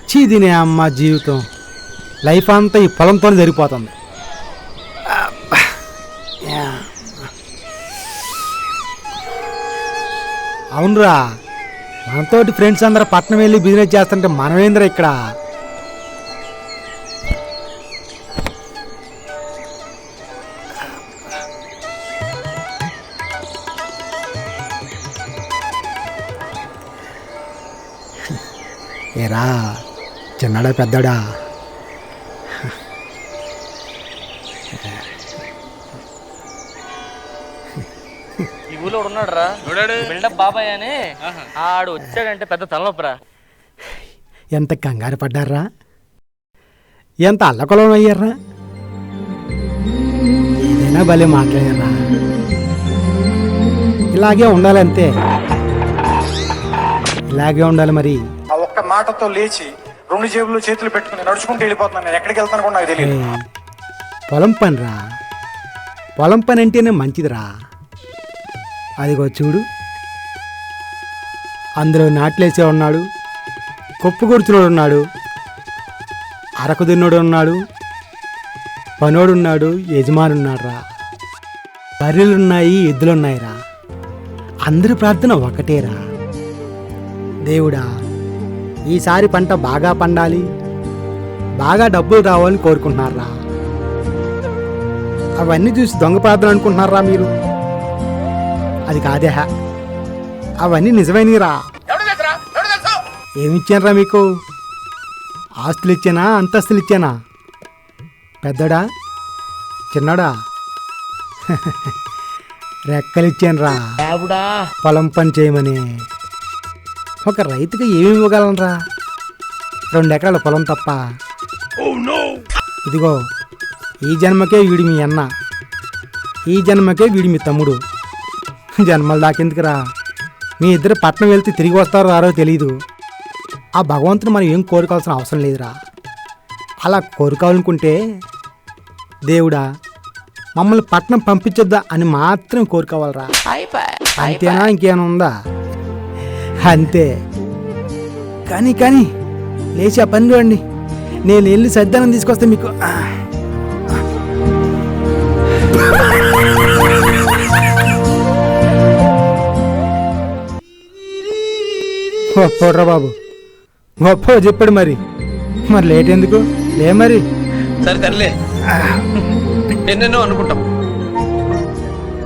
చీదినే అమ్మ జీవితం. లైఫ్ అంతా ఈ పొలంతో జరిగిపోతుంది. అవునరా, మనతోటి ఫ్రెండ్స్ అందరూ పట్నం వెళ్ళి బిజినెస్ చేస్తుంటే మనమేంద్రా ఇక్కడ. ఏరా చిన్నడా పెద్దడా? ఈ ఊళ్ళో ఉన్నాడు రా బిల్డప్ బాబాయ్ అని. ఆడు వచ్చాడంటే పెద్ద తలనొప్పరా. ఎంత కంగారు పడ్డారా, ఎంత అల్లకొలం అయ్యారా. ఏదైనా భలే మాట్లాడారా. ఇలాగే ఉండాలంతే, ఇలాగే ఉండాలి. మరి ఆ ఒక్క మాటతో లేచి 2 జేబులు చేతులు పెట్టుకుని నడుచుకుంటూ వెళ్ళిపోతున్నాను. నేను ఎక్కడికి వెళ్తాను కూడా నాకు తెలియదు. పొలం పని రా, పొలం పని అంటేనే మంచిదిరా. అదిగో చూడు, అందులో నాట్లేసే ఉన్నాడు, కొప్పు కూర్చున్నాడు ఉన్నాడు, అరకు దిన్నోడు ఉన్నాడు, పనోడున్నాడు, యజమానున్నాడు రా. బర్రెలున్నాయి, ఎద్దులున్నాయిరా. అందరి ప్రార్థన ఒకటేరా, దేవుడా ఈసారి పంట బాగా పండాలి, బాగా డబ్బులు రావాలని కోరుకుంటున్నారా. అవన్నీ చూసి దొంగ ప్రార్థన అనుకుంటున్నారా మీరు? అది కాదే, అవన్నీ నిజమైనరా. ఏమిచ్చానరా మీకు? ఆస్తులు ఇచ్చానా, అంతస్తులు ఇచ్చానా? పెద్దడా చిన్నడా? రెక్కలిచ్చానురా పొలం పని చేయమని. ఒక రైతుకి ఏమి ఇవ్వగలనరా? 2 ఎకరాల పొలం తప్ప. ఇదిగో ఈ జన్మకే వీడి మీ అన్న, ఈ జన్మకే వీడి మీ తమ్ముడు. జన్మలు దాకెందుకురా? మీ ఇద్దరు పట్నం వెళ్తే తిరిగి వస్తారో రారో తెలీదు. ఆ భగవంతుని మనం ఏం కోరుకోవాల్సిన అవసరం లేదురా. అలా కోరుకోవాలనుకుంటే దేవుడా మమ్మల్ని పట్నం పంపించొద్దా అని మాత్రం కోరుకోవాలరా. అంతేనా, ఇంకేమైనా ఉందా? అంతే. కానీ లేచి ఆ పని చూడండి. నేను వెళ్ళి సద్దానం తీసుకొస్తే మీకు. గొప్పరా బాబు, గొప్ప చెప్పాడు. మరి లేట్ ఎందుకు? లే మరి. సరే తరలే, ఎన్నెన్నో అనుకుంటాం,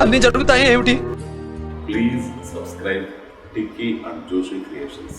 అన్ని జరుగుతాయి ఏమిటి? Please subscribe Dicky and Joshi Creations.